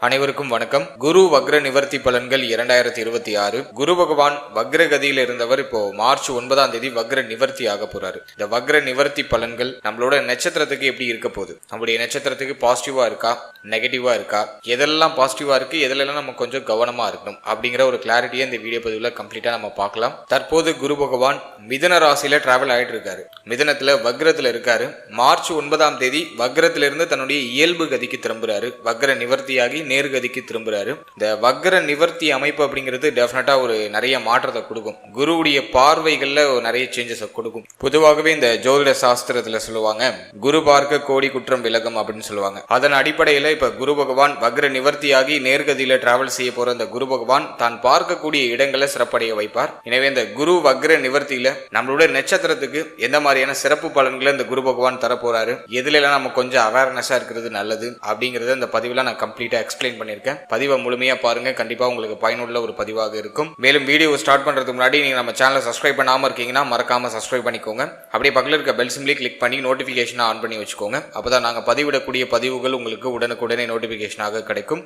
அனைவருக்கும் வணக்கம். குரு வக்ர நிவர்த்தி பலன்கள் 2026. குரு பகவான் வக்ரகதியில் இருந்தவர் இப்போ மார்ச் 9ஆம் தேதி வக்ர நிவர்த்தி ஆக போறாரு. இந்த வக்ர நிவர்த்தி பலன்கள் நம்மளோட நட்சத்திரத்துக்கு எப்படி இருக்க போகுது, நம்மளுடைய நட்சத்திரத்துக்கு பாசிட்டிவா இருக்கா நெகட்டிவா இருக்கா, எதெல்லாம் பாசிட்டிவா இருக்கு எதெல்லாம் நம்ம கொஞ்சம் கவனமா இருக்கணும் அப்படிங்கிற ஒரு கிளாரிட்டியை இந்த வீடியோ பதிவுல கம்ப்ளீட்டா நம்ம பார்க்கலாம். தற்போது குரு பகவான் மிதுன ராசியில டிராவல் ஆயிட்டு இருக்காரு. மிதுனத்துல வக்ரத்துல இருக்காரு. மார்ச் 9ஆம் தேதி வக்ரத்துல இருந்து தன்னுடைய இயல்பு கதிக்கு திரும்புறாரு. வக்ர நிவர்த்தியாகி நேர்கதிக்கு திரும்புறாரு. இந்த வக்ர நிவர்த்தி அமைப்பு அப்படிங்கிறது டெஃபினட்டா ஒரு நிறைய மாற்றத்தை கொடுக்கும். குருவுடைய பார்வைகள்ல நிறைய சேஞ்சஸ் கொடுக்கும். பொதுவாகவே இந்த ஜோதிட சாஸ்திரத்துல சொல்லுவாங்க, குரு பார்க்க கோடி குற்றம் விலகும் அப்படின்னு சொல்லுவாங்க. அதன் அடிப்படையில இப்ப குரு பகவான் வக்ர நிவர்த்தியாகி நேர்கதியில டிராவல் செய்ய போற இந்த குரு பகவான் தான் பார்க்கக்கூடிய இடங்களை சிறப்படைய வைப்பார். எனவே இந்த குரு வக்ர நிவர்த்தியில நம்மளுடைய நட்சத்திரத்துக்கு எந்த மாதிரியான சிறப்பு பலன்களை இந்த குரு பகவான் தரப்போறாரு, எதுல எல்லாம் நம்ம கொஞ்சம் அவேர்னஸா இருக்கிறது நல்லது அப்படிங்கறத இந்த பதிவுல நான் கம்ப்ளீட்டா எக்ஸ்பிளைன் பண்ணிருக்கேன். பதிவை முழுமையா பாருங்க, கண்டிப்பா உங்களுக்கு பயனுள்ள ஒரு பதிவாக இருக்கும். மேலும் வீடியோ ஸ்டார்ட் பண்றதுக்கு முன்னாடி நீங்க நம்ம சேனலை சப்ஸ்கிரைப் பண்ணாம இருக்கீங்கன்னா மறக்காம சப்ஸ்கிரைப் பண்ணிக்கோங்க. அப்படியே பக்கத்துல இருக்க பெல் சிம்பிளை கிளிக் பண்ணி நோட்டிபிகேஷன் ஆன் பண்ணி வச்சுக்கோங்க. அப்பதான் நாங்க பதிவிடக்கூடிய பதிவுகள் உங்களுக்கு உடனுக்குடனே நோட்டிபிகேஷனாக கிடைக்கும்.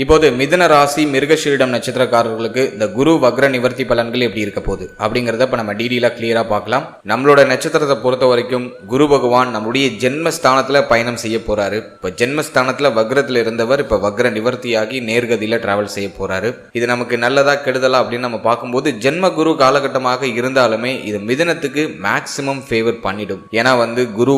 இப்போது மிதுன ராசி மிருகசீரிடம் நட்சத்திரக்காரர்களுக்கு இந்த குரு வக்ர நிவர்த்தி பலன்கள் எப்படி இருக்க போகுது அப்படிங்கறத இப்ப நம்ம டீடெயிலா கிளியரா பார்க்கலாம். நம்மளோட நட்சத்திரத்தை பொறுத்த வரைக்கும் குரு பகவான் நம்மளுடைய ஜென்மஸ்தானத்துல பயணம் செய்ய போறாரு. இப்ப ஜென்மஸ்தானத்துல வக்ரத்துல இருந்தவர் இப்ப வக்ர நிவர்த்தியாகி நேர்கதியில டிராவல் செய்ய போறாரு. இது நமக்கு நல்லதா கெடுதலா அப்படின்னு நம்ம பார்க்கும்போது ஜென்ம குரு காலகட்டமாக இருந்தாலுமே இது மிதுனத்துக்கு மேக்சிமம் ஃபேவர் பண்ணிடும். ஏன்னா குரு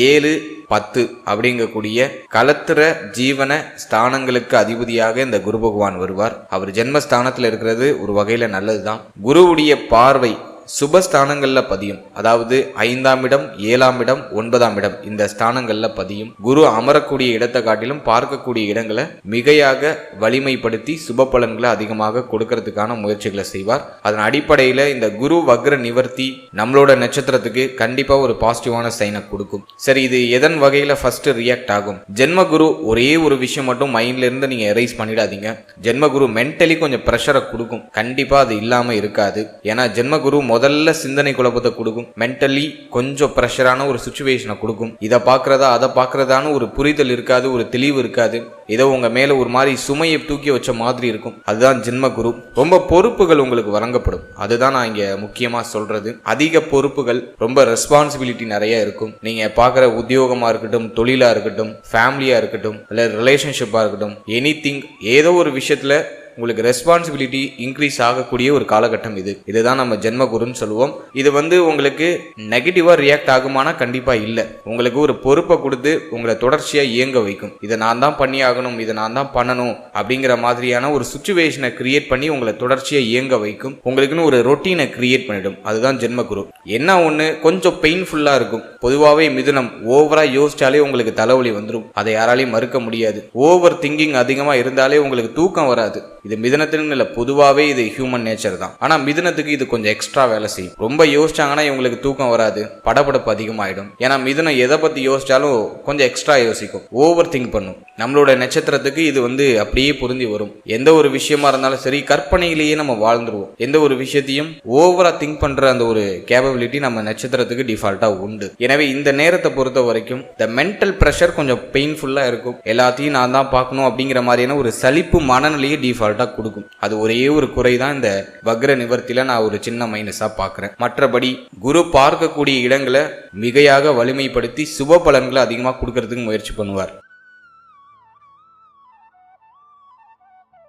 7, 10 அப்படிங்கக்கூடிய களத்திர ஜீவன ஸ்தானங்களுக்கு அதிபதியாக இந்த குரு பகவான் வருவார். அவர் ஜென்மஸ்தானத்தில் இருக்கிறது ஒரு வகையில நல்லதுதான். குருவுடைய பார்வை சுபஸ்தானங்கள்ல பதியும். அதாவது 5ஆம் இடம், 7ஆம் இடம், 9ஆம் இடம் இந்த ஸ்தானங்கள்ல பதியும். குரு அமரக்கூடிய இடத்தை காட்டிலும் பார்க்கக்கூடிய இடங்களை மிகையாக வலிமைப்படுத்தி சுப பலன்களை அதிகமாக கொடுக்கறதுக்கான முயற்சிகளை செய்வார். அதன் அடிப்படையில இந்த குரு வக்ர நிவர்த்தி நம்மளோட நட்சத்திரத்துக்கு கண்டிப்பா ஒரு பாசிட்டிவான சைனை கொடுக்கும். சரி, இது எதன் வகையில ஃபர்ஸ்ட் ரியாக்ட் ஆகும்? ஜென்ம குரு ஒரே ஒரு விஷயம் மட்டும் மைண்ட்ல இருந்து நீங்க எரைஸ் பண்ணிடாதீங்க. ஜென்ம குரு மென்டலி கொஞ்சம் பிரஷரை கொடுக்கும். கண்டிப்பா அது இல்லாம இருக்காது. ஏன்னா ஜென்ம குரு முதல்ல சிந்தனை குழப்பத்தை கொடுக்கும். மென்டலி கொஞ்சம் பிரஷரான ஒரு சிச்சுவேஷனை கொடுக்கும். இதை பார்க்கறதா அதை பார்க்கறதான்னு ஒரு புரிதல் இருக்காது, ஒரு தெளிவு இருக்காது. ஏதோ உங்க மேல ஒரு மாதிரி சுமையை தூக்கி வச்ச மாதிரி இருக்கும். அதுதான் ஜென்ம குரு. ரொம்ப பொறுப்புகள் உங்களுக்கு வழங்கப்படும். அதுதான் நான் இங்க முக்கியமா சொல்றது. அதிக பொறுப்புகள், ரொம்ப ரெஸ்பான்சிபிலிட்டி நிறைய இருக்கும். நீங்க பார்க்குற உத்தியோகமா இருக்கட்டும், தொழிலா இருக்கட்டும், ஃபேமிலியா இருக்கட்டும், இல்ல ரிலேஷன்ஷிப்பா இருக்கட்டும், எனிதிங் ஏதோ ஒரு விஷயத்துல உங்களுக்கு ரெஸ்பான்சிபிலிட்டி இன்க்ரீஸ் ஆகக்கூடிய ஒரு காலகட்டம் இது. இதுதான் நம்ம ஜென்ம குருன்னு சொல்லுவோம். இது உங்களுக்கு நெகட்டிவா ரியாக்ட் ஆகுமானா கண்டிப்பா இல்ல. உங்களுக்கு ஒரு பொறுப்பை கொடுத்து உங்களை தொடர்ச்சியா இயங்க வைக்கும். இதை நான் தான் பண்ணி ஆகணும், இதை நான் தான் பண்ணணும் அப்படிங்கிற மாதிரியான ஒரு சிச்சுவேஷனை கிரியேட் பண்ணி உங்களை தொடர்ச்சியா இயங்க வைக்கும். உங்களுக்குன்னு ஒரு ரொட்டீனை கிரியேட் பண்ணிடும். அதுதான் ஜென்ம குரு. என்ன ஒண்ணு கொஞ்சம் பெயின்ஃபுல்லா இருக்கும். பொதுவாகவே மிதுனம் ஓவரா யோசிச்சாலே உங்களுக்கு தலைவலி வந்துடும். அதை யாராலையும் மறுக்க முடியாது. ஓவர் திங்கிங் அதிகமா இருந்தாலே உங்களுக்கு தூக்கம் வராது. இது மிதுனத்துன்னு இல்ல, பொதுவாகவே இது ஹியூமன் நேச்சர் தான். ஆனா மிதுனத்துக்கு இது கொஞ்சம் எக்ஸ்ட்ரா வேலை செய்யும். ரொம்ப யோசிச்சாங்கன்னா இவங்களுக்கு தூக்கம் வராது, படபடப்பு அதிகமாயிடும். ஏன்னா மிதுனம் எதை பத்தி யோசிச்சாலும் கொஞ்சம் எக்ஸ்ட்ரா யோசிக்கும், ஓவர் திங்க் பண்ணும். நம்மளோட நட்சத்திரத்துக்கு இது அப்படியே பொருந்தி வரும். எந்த ஒரு விஷயமா இருந்தாலும் சரி, கற்பனையிலேயே நம்ம வாழ்ந்துருவோம். எந்த ஒரு விஷயத்தையும் ஓவரா திங்க் பண்ற அந்த ஒரு கேப்பபிலிட்டி நம்ம நட்சத்திரத்துக்கு டிஃபால்ட்டா உண்டு. எனவே இந்த நேரத்தை பொறுத்த வரைக்கும் இந்த மென்டல் பிரஷர் கொஞ்சம் பெயின்ஃபுல்லா இருக்கும். எல்லாத்தையும் நான் தான் பார்க்கணும் அப்படிங்கிற மாதிரியான ஒரு சலிப்பு மனநிலையை டிஃபால்ட்டா கொடுக்கும். அது ஒரே ஒரு குறைதான் இந்த வக்ர நிவர்த்தியில நான் ஒரு சின்ன மைனஸா பார்க்கிறேன். மற்றபடி குரு பார்க்கக்கூடிய இடங்களை மிகையாக வலிமைப்படுத்தி சுப பலன்களை அதிகமா கொடுக்கறதுக்கு முயற்சி பண்ணுவார்.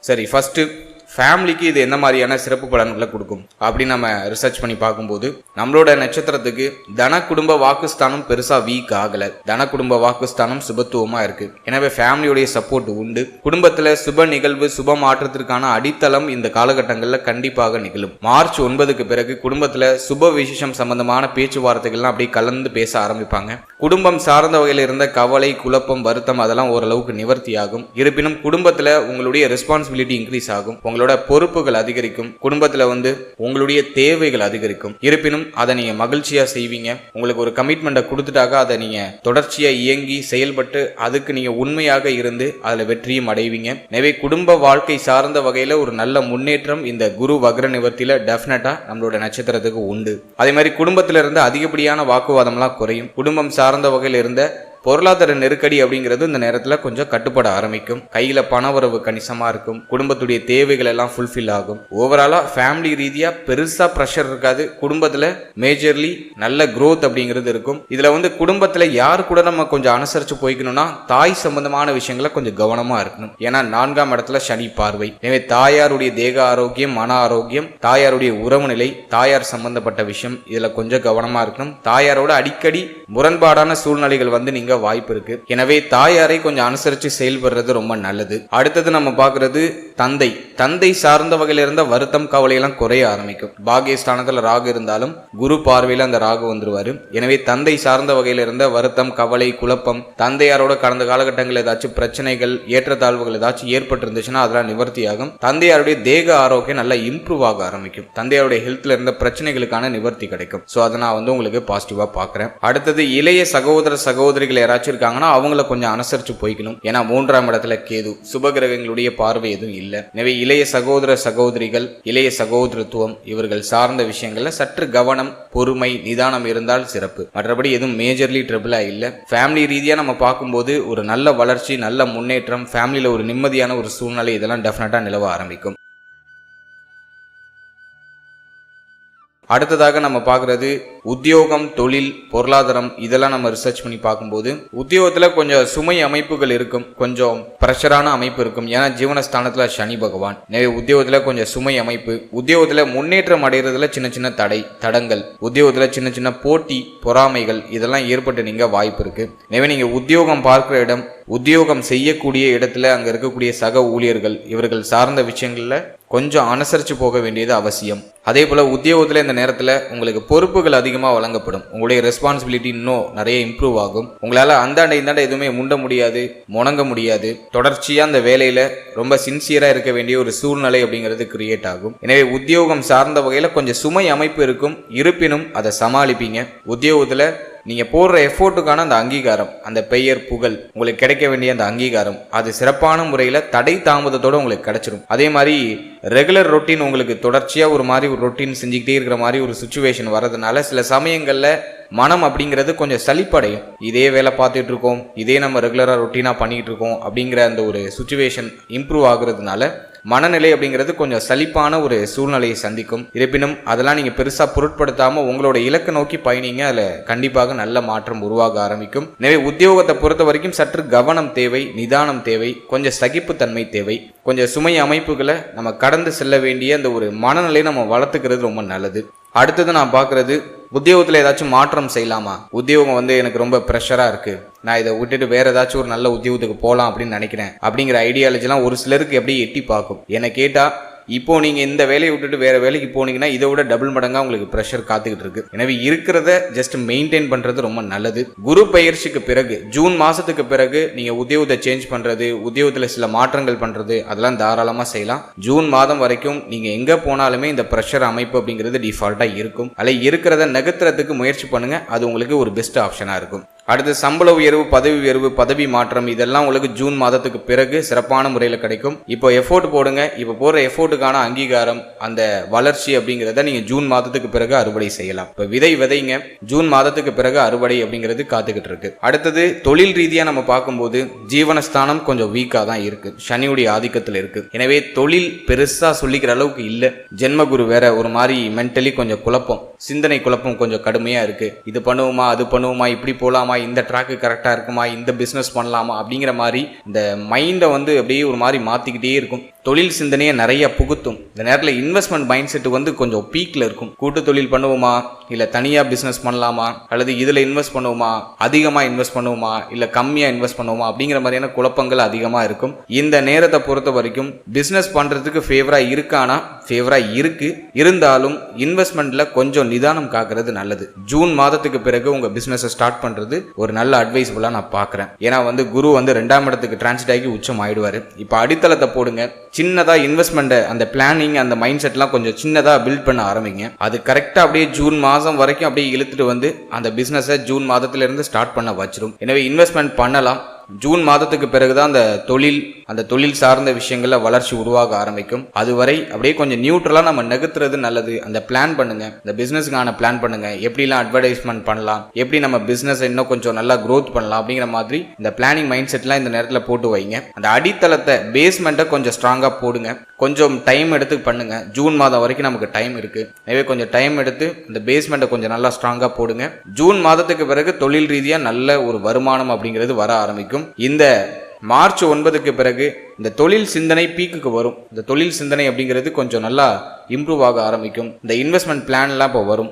சரி, ஃபர்ஸ்ட் ஃபேமிலிக்கு இது என்ன மாதிரியான சிறப்பு பலன்களை கொடுக்கும் அப்படின்னு நம்ம ரிசர்ச் பண்ணி பார்க்கும்போது நம்மளோட நட்சத்திரத்துக்கு தன குடும்ப வாக்குஸ்தானம் பெருசா வீக் ஆகல. தன குடும்ப வாக்குஸ்தானம் சுபத்துவமா இருக்கு. எனவே ஃபேமிலியோடைய சப்போர்ட் உண்டு. குடும்பத்துல சுப நிகழ்வு, சுப மாற்றத்திற்கான அடித்தளம் இந்த காலகட்டங்கள்ல கண்டிப்பாக நிகழும். மார்ச் 9க்கு பிறகு குடும்பத்துல சுப விசேஷம் சம்பந்தமான பேச்சுவார்த்தைகள்லாம் அப்படியே கலந்து பேச ஆரம்பிப்பாங்க. குடும்பம் சார்ந்த வகையில் இருந்த கவலை, குழப்பம், வருத்தம் அதெல்லாம் ஓரளவுக்கு நிவர்த்தி ஆகும். இருப்பினும் குடும்பத்துல உங்களுடைய ரெஸ்பான்சிபிலிட்டி இன்க்ரீஸ் ஆகும். உங்களோட பொறுப்புகள் அதிகரிக்கும். குடும்பத்துல உங்களுடைய தேவைகள் அதிகரிக்கும். இருப்பினும் அதை நீங்க மகிழ்ச்சியா செய்வீங்க. உங்களுக்கு ஒரு கமிட்மெண்ட்டை கொடுத்துட்டாக அதை நீங்க தொடர்ச்சியா இயங்கி செயல்பட்டு அதுக்கு நீங்க உண்மையாக இருந்து அதுல வெற்றியும் அடைவீங்க. எனவே குடும்ப வாழ்க்கை சார்ந்த வகையில ஒரு நல்ல முன்னேற்றம் இந்த குரு வக்ர நிவர்த்தியில டெஃபினட்டா நம்மளோட நட்சத்திரத்துக்கு உண்டு. அதே மாதிரி குடும்பத்தில இருந்து அதிகப்படியான வாக்குவாதம்லாம் குறையும். குடும்பம் சார்ந்த வகையில் இருந்த பொருளாதார நெருக்கடி அப்படிங்கிறது இந்த நேரத்துல கொஞ்சம் கட்டுப்பட ஆரம்பிக்கும். கையில பணவரவு கணிசமா இருக்கும். குடும்பத்துடைய தேவைகள் எல்லாம் ஃபுல்ஃபில் ஆகும். ஓவராலா ஃபேமிலி ரீதியா பெருசா ப்ரெஷர் இருக்காது. குடும்பத்துல மேஜர்லி நல்ல growth அப்படிங்கிறது இருக்கும். இதுல வந்து குடும்பத்துல யாரு கூட நம்ம கொஞ்சம் அனுசரிச்சு போய்க்கணும்னா தாய் சம்பந்தமான விஷயங்களை கொஞ்சம் கவனமா இருக்கணும். ஏன்னா 4ஆம் இடத்துல சனி பார்வை. எனவே தாயாருடைய தேக ஆரோக்கியம், மன ஆரோக்கியம், தாயாருடைய உறவு நிலை, தாயார் சம்பந்தப்பட்ட விஷயம் இதுல கொஞ்சம் கவனமா இருக்கணும். தாயாரோட அடிக்கடி முரண்பாடான சூழ்நிலைகள் வந்து நீங்க வாய்ப்பு இருக்கு. எனவே தாயாரை கொஞ்சம் அனுசரிச்சு செயல்படுறது ரொம்ப நல்லது. அடுத்தது நம்ம பாக்குறது தந்தை சார்ந்த வகையில இருந்த வருத்தம் கவலை எல்லாம் குறைய ஆரம்பிக்கும். பாகியஸ்தானத்துல ராகு இருந்தாலும் குரு பார்வையில அந்த ராகு வந்துருவாரு. எனவே தந்தை சார்ந்த வகையில இருந்த வருத்தம் கவலை குழப்பம், தந்தையாரோட கடந்த காலகட்டங்கள் ஏதாச்சும் பிரச்சனைகள் ஏற்றத்தாழ்வுகள் ஏதாச்சும் ஏற்பட்டு இருந்துச்சுன்னா அதெல்லாம் நிவர்த்தி ஆகும். தந்தையாருடைய தேக ஆரோக்கியம் நல்லா இம்ப்ரூவ் ஆக ஆரம்பிக்கும். தந்தையாருடைய ஹெல்த்ல இருந்த பிரச்சனைகளுக்கான நிவர்த்தி கிடைக்கும். சோ அதை நான் வந்து உங்களுக்கு பாசிட்டிவா பாக்குறேன். அடுத்தது இளைய சகோதரிகள் யாராச்சும் இருக்காங்கன்னா அவங்கள கொஞ்சம் அனுசரிச்சு போய்க்கணும். ஏன்னா 3ஆம் இடத்துல கேது, சுபகிரகங்களுடைய பார்வை எதுவும் இல்லை. எனவே இளைய சகோதரிகள், இளைய சகோதரத்துவம் இவர்கள் சார்ந்த விஷயங்கள்ல சற்று கவனம், பொறுமை, நிதானம் இருந்தால் சிறப்பு. மற்றபடி எதுவும் மேஜர்லி ட்ரபிளா இல்லை. ஃபேமிலி ரீதியா நம்ம பார்க்கும்போது ஒரு நல்ல வளர்ச்சி, நல்ல முன்னேற்றம், ஃபேமிலியில ஒரு நிம்மதியான ஒரு சூழ்நிலை இதெல்லாம் டெஃபினட்டா நிலவ ஆரம்பிக்கும். அடுத்ததாக நம்ம பார்க்கறது உத்தியோகம், தொழில், பொருளாதாரம் இதெல்லாம் நம்ம ரிசர்ச் பண்ணி பார்க்கும்போது உத்தியோகத்துல கொஞ்சம் சுமை அமைப்புகள் இருக்கும், கொஞ்சம் பிரஷரான அமைப்பு இருக்கும். ஏன்னா ஜீவனஸ்தானத்துல சனி பகவான். எனவே உத்தியோகத்துல கொஞ்சம் சுமை அமைப்பு, உத்தியோகத்துல முன்னேற்றம் அடைகிறதுல சின்ன தடங்கள், உத்தியோகத்துல சின்ன போட்டி பொறாமைகள் இதெல்லாம் ஏற்பட்டு நீங்க வாய்ப்பு இருக்கு. எனவே நீங்க உத்தியோகம் பார்க்கிற இடம், உத்தியோகம் செய்யக்கூடிய இடத்துல அங்க இருக்கக்கூடிய சக ஊழியர்கள் இவர்கள் சார்ந்த விஷயங்கள்ல கொஞ்சம் அனுசரிச்சு போக வேண்டியது அவசியம். அதே போல உத்தியோகத்துல இந்த நேரத்துல உங்களுக்கு பொறுப்புகள் அதிகமா வழங்கப்படும். உங்களுடைய ரெஸ்பான்சிபிலிட்டி இன்னும் நிறைய இம்ப்ரூவ் ஆகும். உங்களால அந்தாண்ட எதுவுமே முண்ட முடியாது, முணங்க முடியாது. தொடர்ச்சியா அந்த வேலையில ரொம்ப சின்சியரா இருக்க வேண்டிய ஒரு சூழ்நிலை அப்படிங்கிறது கிரியேட் ஆகும். எனவே உத்தியோகம் சார்ந்த வகையில கொஞ்சம் சுமை அமைப்பு இருக்கும். இருப்பினும் அதை சமாளிப்பீங்க. உத்தியோகத்துல நீங்க போடுற எஃபோர்ட்டுக்கான அந்த அங்கீகாரம், அந்த பெயர் புகழ், உங்களுக்கு கிடைக்க வேண்டிய அந்த அங்கீகாரம் அது சிறப்பான முறையில தடை தாமதத்தோட உங்களுக்கு கிடைச்சிடும். அதே மாதிரி ரெகுலர் ரொட்டீன் உங்களுக்கு தொடர்ச்சியா ஒரு ரொட்டீன் செஞ்சுக்கிட்டே இருக்கிற மாதிரி ஒரு சுச்சுவேஷன் வரதுனால சில சமயங்கள்ல மனம் அப்படிங்கிறது கொஞ்சம் சலிப்படையும். இதே வேலை பார்த்துட்டு இருக்கோம், இதே நம்ம ரெகுலரா ரொட்டீனா பண்ணிட்டு இருக்கோம் அப்படிங்கிற அந்த ஒரு சுச்சுவேஷன் இம்ப்ரூவ் ஆகுறதுனால மனநிலை அப்படிங்கிறது கொஞ்சம் சலிப்பான ஒரு சூழ்நிலையை சந்திக்கும். இருப்பினும் அதெல்லாம் நீங்க பெருசா பொருட்படுத்தாம உங்களோட இலக்கு நோக்கி பயணிங்க. அதுல கண்டிப்பாக நல்ல மாற்றம் உருவாக ஆரம்பிக்கும். எனவே உத்தியோகத்தை பொறுத்த வரைக்கும் சற்று கவனம் தேவை, நிதானம் தேவை, கொஞ்சம் சகிப்புத்தன்மை தேவை. கொஞ்சம் சுமை அமைப்புகளை நம்ம கடந்து செல்ல வேண்டிய அந்த ஒரு மனநிலையை நம்ம வளர்த்துக்கிறது ரொம்ப நல்லது. அடுத்தது நான் பார்க்கறது உத்தியோகத்தில் ஏதாச்சும் மாற்றம் செய்யலாமா? உத்தியோகம் வந்து எனக்கு ரொம்ப ப்ரெஷரா இருக்கு, நான் இதை விட்டுட்டு வேற ஏதாச்சும் ஒரு நல்ல உத்தியோகத்துக்கு போகலாம் அப்படின்னு நினைக்கிறேன் அப்படிங்கிற ஐடியாலஜிலாம் ஒரு சிலருக்கு எப்படி எட்டி பார்க்கும். என்னை கேட்டா இப்போ நீங்க இந்த வேலையை விட்டுட்டு வேற வேலைக்கு போனீங்கன்னா இதை விட டபுள் மடங்கா உங்களுக்கு ப்ரெஷர் காத்துக்கிட்டு இருக்கு. எனவே இருக்கிறத ஜஸ்ட் மெயின்டைன் பண்றது ரொம்ப நல்லது. குரு பயிற்சிக்கு பிறகு ஜூன் மாசத்துக்கு பிறகு நீங்க உத்தியோகத்தை சேஞ்ச் பண்றது, உத்தியோகத்துல சில மாற்றங்கள் பண்றது அதெல்லாம் தாராளமா செய்யலாம். ஜூன் மாதம் வரைக்கும் நீங்க எங்க போனாலுமே இந்த ப்ரெஷர் அமைப்பு அப்படிங்கிறது டிஃபால்ட்டா இருக்கும். அதில் இருக்கிறத நகர்த்துறதுக்கு முயற்சி பண்ணுங்க. அது உங்களுக்கு ஒரு பெஸ்ட் ஆப்ஷனா இருக்கும். அடுத்து சம்பள உயர்வு, பதவி உயர்வு, பதவி மாற்றம் இதெல்லாம் உங்களுக்கு ஜூன் மாதத்துக்கு பிறகு சிறப்பான முறையில் கிடைக்கும். இப்போ எஃபோர்ட் போடுங்க. இப்போ போடுற எஃபோர்ட்டுக்கான அங்கீகாரம், அந்த வளர்ச்சி அப்படிங்கிறத நீங்க ஜூன் மாதத்துக்கு பிறகு அறுவடை செய்யலாம். இப்போ விதைங்க, ஜூன் மாதத்துக்கு பிறகு அறுவடை அப்படிங்கிறது காத்துக்கிட்டு இருக்கு. அடுத்தது தொழில் ரீதியா நம்ம பார்க்கும்போது ஜீவனஸ்தானம் கொஞ்சம் வீக்கா தான் இருக்கு, சனியுடைய ஆதிக்கத்தில் இருக்கு. எனவே தொழில் பெருசா சொல்லிக்கிற அளவுக்கு இல்ல. ஜென்மகுரு வேற ஒரு மாதிரி மென்டலி கொஞ்சம் குழப்பம், சிந்தனை குழப்பம் கொஞ்சம் கடுமையா இருக்கு. இது பண்ணுவோமா, அது பண்ணுவோமா, இப்படி போலாமா, இந்த ட்ராக்கு கரெக்டா இருக்குமா, இந்த பிசினஸ் பண்ணலாமா அப்படிங்கிற மாதிரி இந்த மைண்டை வந்து அப்படியே ஒரு மாதிரி மாத்திக்கிட்டே இருக்கும். தொழில் சிந்தனையை நிறைய புகுத்தும். இந்த நேரத்தில் இன்வெஸ்ட்மெண்ட் மைண்ட் செட் வந்து கொஞ்சம் பீக்ல இருக்கும். கூட்டு தொழில் பண்ணுவோமா, இல்ல தனியா பிசினஸ் பண்ணலாமா, அல்லது இதுல இன்வெஸ்ட் பண்ணுவோமா, அதிகமா இன்வெஸ்ட் பண்ணுவோமா, இல்ல கம்மியா இன்வெஸ்ட் பண்ணுவோமா அப்படிங்கிற மாதிரியான குழப்பங்கள் அதிகமா இருக்கும். இந்த நேரத்தை பொறுத்த வரைக்கும் பிசினஸ் பண்றதுக்கு ஃபேவரா இருக்கானா, ஃபேவரா இருக்கு. இருந்தாலும் இன்வெஸ்ட்மெண்ட்ல கொஞ்சம் நிதானம் காக்கிறது நல்லது. ஜூன் மாதத்துக்கு பிறகு உங்க பிசினஸ் ஸ்டார்ட் பண்றது ஒரு நல்ல அட்வைஸ்ஃபுல்லா நான் பாக்குறேன். ஏன்னா வந்து குரு வந்து 2ஆம் இடத்துக்கு டிரான்சிட் ஆகி உச்சம் ஆயிடுவாரு. இப்ப அடித்தளத்தை போடுங்க. சின்னதா இன்வெஸ்ட்மெண்ட் அந்த பிளானிங் அந்த மைண்ட் செட்லாம் கொஞ்சம் சின்னதா பில்ட் பண்ண ஆரம்பிங்க. அது கரெக்டா அப்படியே ஜூன் மாதம் வரைக்கும் அப்படியே இழுத்துட்டு வந்து அந்த பிசினஸை ஜூன் மாதத்துல இருந்து ஸ்டார்ட் பண்ண வச்சிரும். எனவே இன்வெஸ்ட்மெண்ட் பண்ணலாம். ஜூன் மாதத்துக்கு பிறகுதான் அந்த தொழில் சார்ந்த விஷயங்கள்ல வளர்ச்சி உருவாக ஆரம்பிக்கும். அதுவரை அப்படியே கொஞ்சம் நியூட்ரலா நம்ம நகர்த்துறது நல்லது. அந்த பிளான் பண்ணுங்க, இந்த பிசினஸ்க்கான பிளான் பண்ணுங்க, எப்படிலாம் அட்வர்டைஸ்மெண்ட் பண்ணலாம், எப்படி நம்ம பிசினஸ் இன்னும் கொஞ்சம் நல்லா க்ரோத் பண்ணலாம் அப்படிங்கிற மாதிரி இந்த பிளானிங் மைண்ட் செட்லாம் இந்த நேரத்தில் போட்டு வைங்க. அந்த அடித்தளத்தை பேஸ்மெண்ட்டை கொஞ்சம் ஸ்ட்ராங்கா போடுங்க. கொஞ்சம் டைம் எடுத்து பண்ணுங்க. ஜூன் மாதம் வரைக்கும் நமக்கு டைம் இருக்கு. எனவே கொஞ்சம் டைம் எடுத்து இந்த பேஸ்மெண்ட்டை கொஞ்சம் நல்லா ஸ்ட்ராங்கா போடுங்க. ஜூன் மாதத்துக்கு பிறகு தொழில் ரீதியா நல்ல ஒரு வருமானம் அப்படிங்கிறது வர ஆரம்பிக்கும். இந்த மார்ச் 9க்கு பிறகு இந்த தொழில் சிந்தனை பீக்குக்கு வரும். இந்த தொழில் சிந்தனை அப்படிங்கிறது கொஞ்சம் நல்லா இம்ப்ரூவ் ஆக ஆரம்பிக்கும். இந்த இன்வெஸ்ட்மெண்ட் பிளான் எல்லாம் இப்போ வரும்.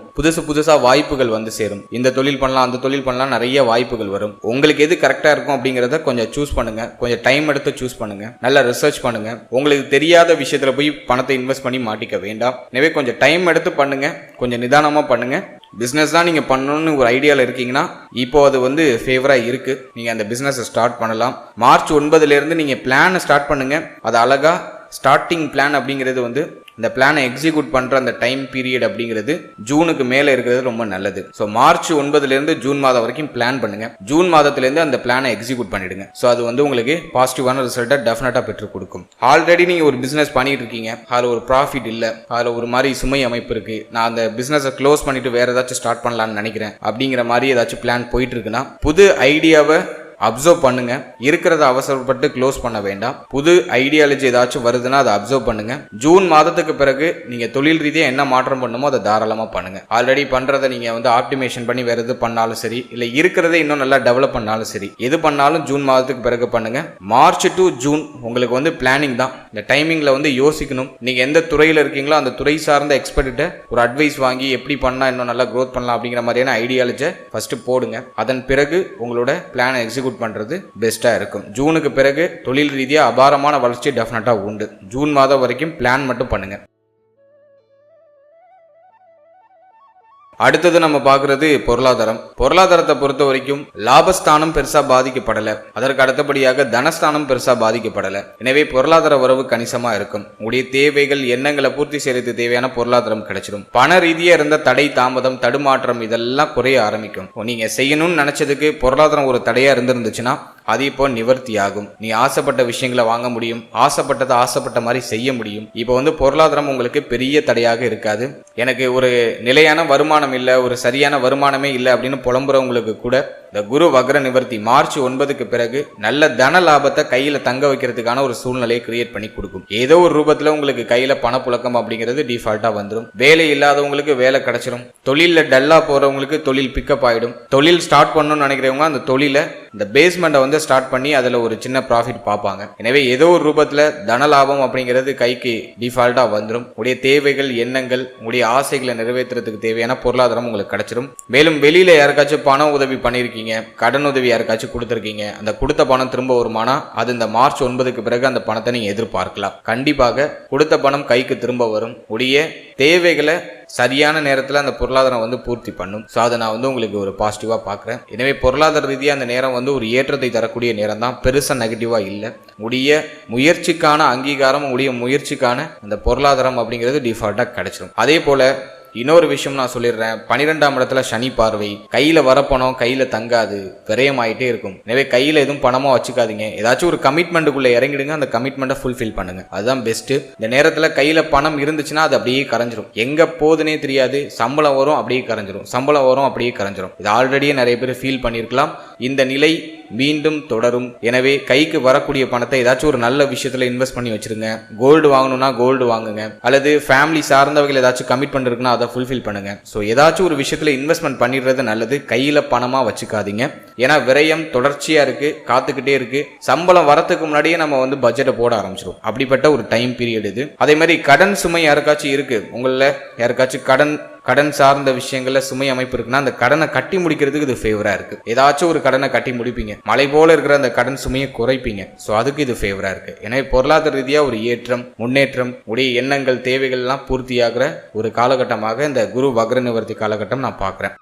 புதுசா வாய்ப்புகள் வந்து சேரும். இந்த தொழில் பண்ணலாம், அந்த தொழில் பண்ணலாம், நிறைய வாய்ப்புகள் வரும். உங்களுக்கு எது கரெக்டா இருக்கும் அப்படிங்கிறத கொஞ்சம் சூஸ் பண்ணுங்க. கொஞ்சம் டைம் எடுத்து சூஸ் பண்ணுங்க. நல்லா ரிசர்ச் பண்ணுங்க. உங்களுக்கு தெரியாத விஷயத்துல போய் பணத்தை இன்வெஸ்ட் பண்ணி மாட்டிக்க வேண்டாம். எனவே கொஞ்சம் டைம் எடுத்து பண்ணுங்க. கொஞ்சம் நிதானமா பண்ணுங்க. பிசினஸ் தான் நீங்க பண்ணணும்னு ஒரு ஐடியால இருக்கீங்கன்னா இப்போ அது வந்து ஃபேவரா இருக்கு. நீங்க அந்த பிசினஸ் ஸ்டார்ட் பண்ணலாம். மார்ச் 9ல இருந்து நீங்க பிளான் ஸ்டார்ட் பண்ணுங்க. அது அழகா ஸ்டார்டிங் பிளான் அப்படிங்கிறது வந்து இந்த பிளானை எக்ஸிக்யூட் பண்ற அந்த டைம் பீரியட் அப்படிங்கிறது ஜூனுக்கு மேல இருக்கிறது ரொம்ப நல்லது. ஸோ மார்ச் 9ல இருந்து ஜூன் மாதம் வரைக்கும் பிளான் பண்ணுங்க. ஜூன் மாதத்திலிருந்து அந்த பிளானை எக்ஸிக்யூட் பண்ணிடுங்க. ஸோ அது வந்து உங்களுக்கு பாசிட்டிவான ரிசல்ட்டை டெஃபினட்டா பெற்றுக் கொடுக்கும். ஆல்ரெடி நீங்க ஒரு பிசினஸ் பண்ணிட்டு இருக்கீங்க, அதுல ஒரு ப்ராஃபிட் இல்ல, அதுல ஒரு மாதிரி சுமை அமைப்பு இருக்கு, நான் அந்த பிசினஸை க்ளோஸ் பண்ணிட்டு வேற ஏதாச்சும் ஸ்டார்ட் பண்ணலாம்னு நினைக்கிறேன் அப்படிங்கிற மாதிரி ஏதாச்சும் பிளான் போயிட்டு இருக்குன்னா புது ஐடியாவை அப்சர்வ் பண்ணுங்க. இருக்கிறத அவசரப்பட்டு க்ளோஸ் பண்ண வேண்டாம். புது ஐடியாலஜி ஏதாச்சும் வருதுன்னா அதை அப்சர்வ் பண்ணுங்க. ஜூன் மாதத்துக்கு பிறகு நீங்க தொழில் ரீதியா என்ன மாற்றம் பண்ணுமோ அதை தாராளமா பண்ணுங்க. ஆல்ரெடி பண்றதை நீங்க வந்து ஆப்டிமேஷன் பண்ணி வேற எது பண்ணாலும் சரி, இல்ல இருக்கிறதை இன்னும் நல்லா டெவலப் பண்ணாலும் சரி, எது பண்ணாலும் ஜூன் மாதத்துக்கு பிறகு பண்ணுங்க. மார்ச் டு ஜூன் உங்களுக்கு வந்து பிளானிங் தான். இந்த டைமிங்ல வந்து யோசிக்கணும். நீங்க எந்த துறையில இருக்கீங்களோ அந்த துறை சார்ந்த எக்ஸ்பர்ட்ட ஒரு அட்வைஸ் வாங்கி எப்படி பண்ணா இன்னும் நல்லா க்ரோத் பண்ணலாம் அப்படிங்கிற மாதிரியான ஐடியாலஜி ஃபர்ஸ்ட் போடுங்க. அதன் பிறகு உங்களோட பிளானை எக்ஸிக்யூட் பண்றது பெஸ்டா இருக்கும். ஜூனுக்கு பிறகு தொழில் ரீதியா அபாரமான வளர்ச்சி டெஃபினட்டா உண்டு. ஜூன் மாதம் வரைக்கும் பிளான் மட்டும் பண்ணுங்க. அடுத்தது நம்ம பார்க்கறது பொருளாதாரத்தை பொறுத்த வரைக்கும் லாபஸ்தானம் பெருசா பாதிக்கப்படல. அதற்கு அடுத்தபடியாக தனஸ்தானம் பெருசா பாதிக்கப்படல. எனவே பொருளாதார வரவு கணிசமா இருக்கும். உங்களுடைய தேவைகள் எண்ணங்களை பூர்த்தி செய்யறது தேவையான பொருளாதாரம் கிடைச்சிடும். பண ரீதியா இருந்த தடை, தாமதம், தடுமாற்றம் இதெல்லாம் குறைய ஆரம்பிக்கும். நீங்க செய்யணும்னு நினைச்சதுக்கு பொருளாதாரம் ஒரு தடையா இருந்துச்சுன்னா அது இப்போ நிவர்த்தி ஆகும். நீ ஆசைப்பட்ட விஷயங்களை வாங்க முடியும், ஆசைப்பட்டதை ஆசைப்பட்ட மாதிரி செய்ய முடியும். இப்போ வந்து பொருளாதாரம் உங்களுக்கு பெரிய தடையாக இருக்காது. எனக்கு ஒரு நிலையான வருமானம் இல்லை, ஒரு சரியான வருமானமே இல்லை அப்படின்னு புலம்புறவங்களுக்கு கூட இந்த குரு வக்ர நிவர்த்தி மார்ச் 9க்கு பிறகு நல்ல தன லாபத்தை கையில தங்க வைக்கிறதுக்கான ஒரு சூழ்நிலையை கிரியேட் பண்ணி கொடுக்கும். ஏதோ ஒரு ரூபத்துல உங்களுக்கு கையில பணப்புழக்கம் அப்படிங்கிறது டிஃபால்ட்டா வந்துடும். வேலை இல்லாதவங்களுக்கு வேலை கிடைச்சிடும். தொழில டல்லா போறவங்களுக்கு தொழில் பிக்கப் ஆயிடும். தொழில் ஸ்டார்ட் பண்ணணும்னு நினைக்கிறவங்க அந்த தொழில இந்த பேஸ்மெண்ட்டை வந்து ஸ்டார்ட் பண்ணி அதுல ஒரு சின்ன ப்ராஃபிட் பார்ப்பாங்க. எனவே ஏதோ ஒரு ரூபத்துல தன லாபம் அப்படிங்கிறது கைக்கு டிஃபால்ட்டா வந்துடும். உடைய தேவைகள், எண்ணங்கள், உடைய ஆசைகளை நிறைவேற்றுறதுக்கு தேவையான பொருளாதாரம் உங்களுக்கு கிடைச்சிடும். மேலும் வெளியில யாருக்காச்சும் பண உதவி பண்ணிருக்கீங்க, கடன் உதவி யாருக்காச்சும் கொடுத்துருக்கீங்க, அந்த கொடுத்த பணம் திரும்ப வருமானா அது இந்த மார்ச் 9க்கு பிறகு அந்த பணத்தை நீங்க எதிர்பார்க்கலாம். கண்டிப்பாக கொடுத்த பணம் கைக்கு திரும்ப வரும். உடைய தேவைகளை சரியான நேரத்தில் அந்த பொருளாதாரம் வந்து பூர்த்தி பண்ணும். ஸோ அதை நான் வந்து உங்களுக்கு ஒரு பாசிட்டிவாக பார்க்குறேன். எனவே பொருளாதார ரீதியாக அந்த நேரம் வந்து ஒரு ஏற்றத்தை தரக்கூடிய நேரம் தான், பெருசாக நெகட்டிவாக இல்லை. உடைய முயற்சிக்கான அங்கீகாரம், உடைய முயற்சிக்கான அந்த பொருளாதாரம் அப்படிங்கிறது டிஃபால்ட்டாக கிடைச்சிடும். அதே போல இன்னொரு விஷயம் நான் சொல்லிடுறேன். 12ஆம் இடத்துல சனி பார்வை. கையில வர பணம் கையில தங்காது, விரயமாயிட்டே இருக்கும். எனவே கையில எதுவும் பணமா வச்சுக்காதீங்க. ஏதாச்சும் ஒரு கமிட்மெண்ட்டுக்குள்ள இறங்கிடுங்க. அந்த கமிட்மெண்ட்டை ஃபுல்ஃபில் பண்ணுங்க. அதுதான் பெஸ்ட். இந்த நேரத்துல கையில பணம் இருந்துச்சுன்னா அது அப்படியே கரைஞ்சிரும். எங்க போகுதுன்னே தெரியாது. சம்பளம் வரும் அப்படியே கரைஞ்சிரும், சம்பளம் வரும் அப்படியே கரைஞ்சிரும். இது ஆல்ரெடியே நிறைய பேர் ஃபீல் பண்ணியிருக்கலாம். இந்த நிலை மீண்டும் தொடரும். எனவே கைக்கு வரக்கூடிய பணத்தை ஏதாச்சும் ஒரு நல்ல விஷயத்துல இன்வெஸ்ட் பண்ணி வச்சிருங்க. கோல்டு வாங்கணும்னா கோல்டு வாங்குங்க, அல்லது ஃபேமிலி சார்ந்தவர்கள் ஏதாச்சும் கமிட்மெண்ட் இருக்குன்னா அதை ஃபுல்ஃபில் பண்ணுங்க. ஸோ ஏதாச்சும் ஒரு விஷயத்துல இன்வெஸ்ட்மெண்ட் பண்ணிடுறது நல்லது. கையில பணமா வச்சுக்காதீங்க. ஏன்னா விரயம் தொடர்ச்சியா இருக்கு, காத்துக்கிட்டே இருக்கு. சம்பளம் வரத்துக்கு முன்னாடியே நம்ம வந்து பட்ஜெட்டை போட ஆரம்பிச்சிடும். அப்படிப்பட்ட ஒரு டைம் பீரியட் இது. அதே மாதிரி கடன் சுமை யாருக்காச்சும் இருக்கு, உங்கள யாருக்காச்சும் கடன் சார்ந்த விஷயங்கள்ல சுமை அமைப்பு இருக்குன்னா அந்த கடனை கட்டி முடிக்கிறதுக்கு இது ஃபேவரா இருக்கு. ஏதாச்சும் ஒரு கடனை கட்டி முடிப்பீங்க, மலை போல இருக்கிற அந்த கடன் சுமையை குறைப்பீங்க. ஸோ அதுக்கு இது ஃபேவரா இருக்கு. எனவே பொருளாதார ரீதியா ஒரு ஏற்றம், முன்னேற்றம், உடைய எண்ணங்கள், தேவைகள் எல்லாம் பூர்த்தியாகிற ஒரு காலகட்டமாக இந்த குரு வக்ர நிவர்த்தி காலகட்டம் நான் பார்க்கிறேன்.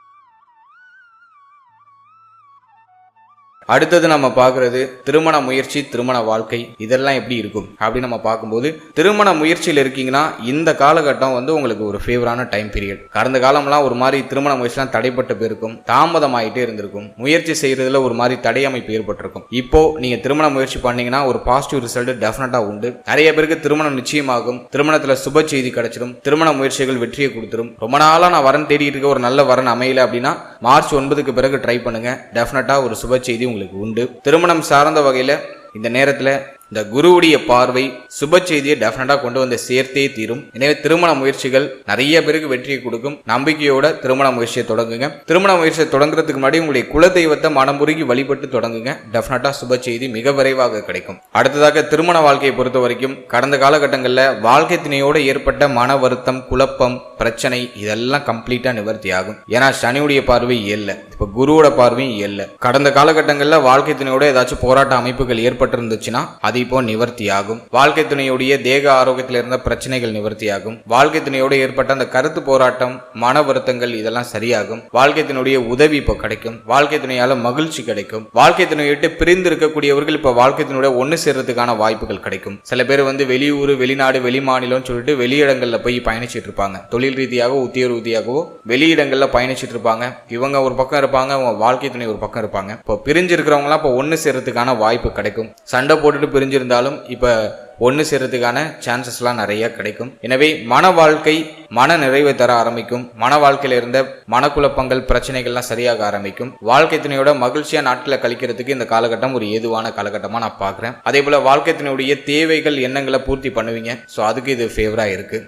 அடுத்தது நம்ம பார்க்கறது திருமண முயற்சி, திருமண வாழ்க்கை இதெல்லாம் எப்படி இருக்கும் அப்படின்னு நம்ம பார்க்கும்போது, திருமண முயற்சியில் இருக்கீங்கன்னா இந்த காலகட்டம் வந்து உங்களுக்கு ஒரு ஃபேவரான டைம் பீரியட். கடந்த காலம்லாம் ஒரு மாதிரி திருமண முயற்சிலாம் தடைப்பட்டு போயிருக்கும், தாமதமாயிட்டே இருந்திருக்கும், முயற்சி செய்யறதுல ஒரு மாதிரி தடை அமைப்பு ஏற்பட்டிருக்கும். இப்போ நீங்க திருமண முயற்சி பண்ணீங்கன்னா ஒரு பாசிட்டிவ் ரிசல்ட் டெஃபினட்டா உண்டு. நிறைய பேருக்கு திருமணம் நிச்சயமாகும், திருமணத்துல சுப செய்தி கிடைச்சிடும், திருமண முயற்சிகள் வெற்றியை கொடுத்துரும். ரொம்ப நாளா நான் வரன் தேடிட்டு இருக்க ஒரு நல்ல வரன் அமையல அப்படின்னா மார்ச் 9க்கு பிறகு ட்ரை பண்ணுங்க, டெஃபினட்டா ஒரு சுப செய்தி உங்களுக்கு உண்டு. திருமணம் சார்ந்த வகையில இந்த நேரத்துல இந்த குருவுடைய பார்வை சுப செய்தியை டெஃபினட்டா கொண்டு வந்து சேர்த்தே தீரும். எனவே திருமண முயற்சிகள் நிறைய பேருக்கு வெற்றியை கொடுக்கும். நம்பிக்கையோட திருமண முயற்சியை தொடங்குங்க. திருமண முயற்சியை தொடங்குறதுக்கு முன்னாடி உங்களுடைய குலதெய்வத்தை மனமுருகி வழிபட்டு தொடங்குங்க. டெஃபினட்டா சுப செய்தி மிக விரைவாக கிடைக்கும். அடுத்ததாக திருமண வாழ்க்கையை பொறுத்த வரைக்கும் கடந்த காலகட்டங்களில் வாழ்க்கை துணையோடு ஏற்பட்ட மன வருத்தம், குழப்பம், பிரச்சனை இதெல்லாம் கம்ப்ளீட்டா நிவர்த்தி ஆகும். ஏன்னா சனியுடைய பார்வை இல்ல, இப்ப குருவோட பார்வையும் இல்ல. கடந்த காலகட்டங்களில் வாழ்க்கை துணையோட ஏதாச்சும் போராட்ட அமைப்புகள் ஏற்பட்டிருந்துச்சுன்னா அது இப்போ நிவர்த்தி ஆகும். வாழ்க்கை துணையுடைய தேக ஆரோக்கியத்தில் இருந்த பிரச்சனைகள் நிவர்த்தி ஆகும். வாழ்க்கை துணையோடு ஏற்பட்ட அந்த கருத்து போராட்டம், மன வருத்தங்கள் இதெல்லாம் சரியாகும். வாழ்க்கை துணையுடைய உதவி இப்போ கிடைக்கும். வாழ்க்கை துணையால மகிழ்ச்சி கிடைக்கும். வாழ்க்கை துணையை விட்டு பிரிந்து இருக்கக்கூடியவர்கள் இப்ப வாழ்க்கை துணையோட ஒன்னு சேர்றதுக்கான வாய்ப்புகள் கிடைக்கும். சில பேர் வந்து வெளியூர், வெளிநாடு, வெளி மாநிலம் சொல்லிட்டு வெளியிடங்கள்ல போய் பயணிச்சிட்டு இருப்பாங்க. தொழில் ரீதியாகவோ உத்தியோக ரீதியாகவோ வெளியிடங்கள்ல பயணிச்சிட்டு இருப்பாங்க. இவங்க ஒரு பக்கம் இருப்பாங்க, அவங்க வாழ்க்கை துணை ஒரு பக்கம் இருப்பாங்க. இப்போ பிரிஞ்சு இருக்கிறவங்க எல்லாம் இப்போ ஒன்னு சேர்றதுக்கான வாய்ப்பு கிடைக்கும். சண்டை போட்டுட்டு பிரிஞ்சிருந்தாலும் இப்ப ஒன்று சேர்றதுக்கான சான்சஸ்லாம் நிறைய கிடைக்கும். எனவே மன வாழ்க்கை மன நிறைவை தர ஆரம்பிக்கும். மன வாழ்க்கையில இருந்த மனக்குழப்பங்கள், பிரச்சனைகள்லாம் சரியாக ஆரம்பிக்கும். வாழ்க்கை துணையோட மகிழ்ச்சியா நாட்களை கழிக்கிறதுக்கு இந்த காலகட்டம் ஒரு ஏதுவான காலகட்டமா நான் பார்க்குறேன். அதே போல வாழ்க்கை துணையுடைய தேவைகள், எண்ணங்களை பூர்த்தி பண்ணுவீங்க. ஸோ அதுக்கு இது ஃபேவரா இருக்கு.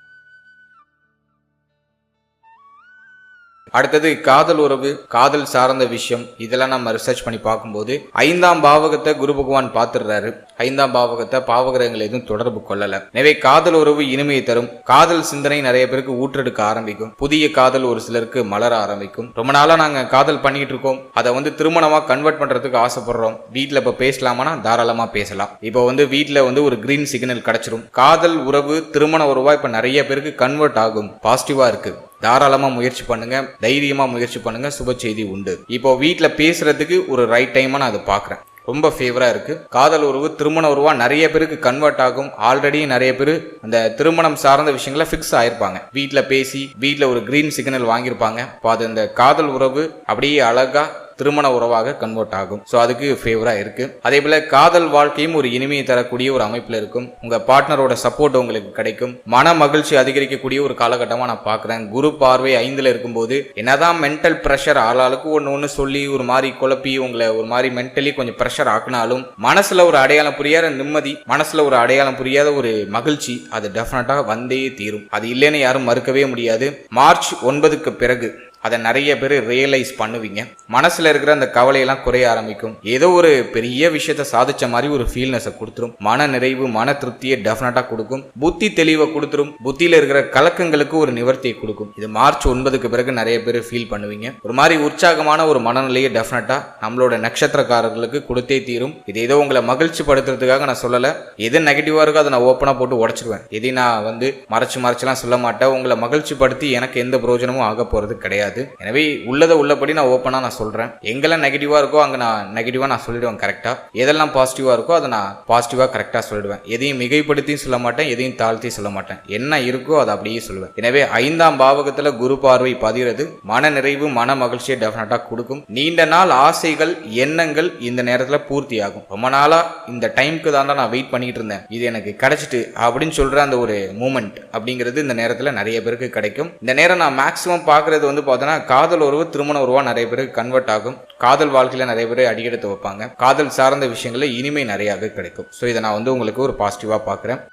அடுத்தது காதல் உறவு, காதல் சார்ந்த விஷயம் இதெல்லாம் நம்ம ரிசர்ச் பண்ணி பார்க்கும்போது 5ஆம் பாவகத்தை குரு பகவான் பார்த்துடுறாரு. 5ஆம் பாவகத்தை பாவகிரகங்கள் எதுவும் தொடர்பு கொள்ளல. எனவே காதல் உறவு இனிமையை தரும். காதல் சிந்தனை நிறைய பேருக்கு ஊற்றெடுக்க ஆரம்பிக்கும். புதிய காதல் ஒரு சிலருக்கு மலர ஆரம்பிக்கும். ரொம்ப நாளா நாங்க காதல் பண்ணிட்டு இருக்கோம், அதை வந்து திருமணமா கன்வெர்ட் பண்றதுக்கு ஆசைப்படுறோம். வீட்டுல இப்ப பேசலாமானா தாராளமா பேசலாம். இப்போ வந்து வீட்டுல வந்து ஒரு கிரீன் சிக்னல் கிடைச்சிடும். காதல் உறவு திருமண உறவா இப்ப நிறைய பேருக்கு கன்வெர்ட் ஆகும். பாசிட்டிவா இருக்கு. தாராளமா முயற்சி பண்ணுங்க, தைரியமா முயற்சி பண்ணுங்க, சுப செய்தி உண்டு. இப்போ வீட்டுல பேசுறதுக்கு ஒரு ரைட் டைமா நான் அதை பாக்குறேன். ரொம்ப ஃபேவரா இருக்கு. காதல் உறவு திருமண உறவா நிறைய பேருக்கு கன்வெர்ட் ஆகும். ஆல்ரெடி நிறைய பேர் அந்த திருமணம் சார்ந்த விஷயங்கள ஃபிக்ஸ் ஆயிருப்பாங்க. வீட்டுல பேசி வீட்டுல ஒரு கிரீன் சிக்னல் வாங்கியிருப்பாங்க. இப்போ அது இந்த காதல் உறவு அப்படியே அழகா திருமண உறவாக கன்வெர்ட் ஆகும். ஸோ அதுக்கு ஃபேவரா இருக்கு. அதே போல காதல் வாழ்க்கையும் ஒரு இனிமையை தரக்கூடிய ஒரு அமைப்புல இருக்கும். உங்க பார்ட்னரோட சப்போர்ட் உங்களுக்கு கிடைக்கும். மன மகிழ்ச்சி அதிகரிக்கக்கூடிய ஒரு காலகட்டமா நான் பாக்குறேன். குரு பார்வை 5ல இருக்கும்போது என்னதான் மென்டல் பிரஷர் ஆளாளுக்கு ஒன்னு சொல்லி ஒரு மாதிரி குழப்பி உங்களை ஒரு மாதிரி மென்டலி கொஞ்சம் பிரஷர் ஆக்கினாலும் மனசுல ஒரு அடையாளம் புரியாத நிம்மதி, மனசுல ஒரு அடையாளம் புரியாத ஒரு மகிழ்ச்சி அது டெஃபினட்டா வந்தே தீரும். அது இல்லைன்னு யாரும் மறுக்கவே முடியாது. மார்ச் 9க்கு பிறகு அதை நிறைய பேர் ரியலைஸ் பண்ணுவீங்க. மனசுல இருக்கிற அந்த கவலையெல்லாம் குறைய ஆரம்பிக்கும். ஏதோ ஒரு பெரிய விஷயத்த சாதிச்ச மாதிரி ஒரு ஃபீல்னஸை கொடுத்துரும். மன நிறைவு, மன திருப்தியை டெஃபினட்டா கொடுக்கும். புத்தி தெளிவை கொடுத்துரும். புத்தியில இருக்கிற கலக்கங்களுக்கு ஒரு நிவர்த்தியை கொடுக்கும். இது மார்ச் 9க்கு பிறகு நிறைய பேர் ஃபீல் பண்ணுவீங்க. ஒரு மாதிரி உற்சாகமான ஒரு மனநிலையை டெஃபினட்டா நம்மளோட நட்சத்திரக்காரர்களுக்கு கொடுத்தே தீரும். இது ஏதோ உங்களை மகிழ்ச்சி படுத்துறதுக்காக நான் சொல்லல. எது நெகட்டிவா இருக்கோ அதை நான் ஓப்பனா போட்டு உடைச்சிருவேன். எதையும் நான் வந்து மறைச்சுலாம் சொல்ல மாட்டேன். உங்களை மகிழ்ச்சி படுத்தி எனக்கு எந்த பிரயோஜனமும் ஆக போறது கிடையாது. எனவே உள்ளதை உள்ளபடி நான் ஓப்பனா நான் சொல்றேன். எங்கெல்லாம் நெகட்டிவா இருக்கோ அங்க நான் நெகட்டிவா நான் சொல்லிடுவேன் கரெக்டா. எதெல்லாம் பாசிட்டிவா இருக்கோ அதை நான் பாசிட்டிவா கரெக்டா சொல்லிடுவேன். எதையும் மிகைப்படுத்தியும் சொல்ல மாட்டேன், எதையும் தாழ்த்தி சொல்ல மாட்டேன். என்ன இருக்கோ அதை அப்படியே சொல்லுவேன். எனவே 5ஆம் பாவகத்துல குரு பார்வை பதிகிறது. மன நிறைவு, மன மகிழ்ச்சியை டெஃபினட்டா கொடுக்கும். நீண்ட நாள் ஆசைகள், எண்ணங்கள் இந்த நேரத்துல பூர்த்தி ஆகும். ரொம்ப நாளா இந்த டைமுக்கு தான் நான் வெயிட் பண்ணிட்டு இருந்தேன், இது எனக்கு கிடைச்சிட்டு அப்படின்னு சொல்ற அந்த ஒரு மூமெண்ட் அப்படிங்கிறது இந்த நேரத்துல நிறைய பேருக்கு கிடைக்கும். இந்த நேரம் நான் மேக்சிமம் பாக்குறது வந்து காதல் உறவு திருமண உறவா நிறைய பேருக்கு கன்வெர்ட் ஆகும். காதல் வாழ்க்கையில நிறைய பேர் அடியெடுத்து வைப்பாங்க. காதல் சார்ந்த விஷயங்கள்ல இனிமை நிறைய கிடைக்கும். ஸோ இதை நான் வந்து உங்களுக்கு ஒரு பாசிட்டிவா பாக்குறேன்.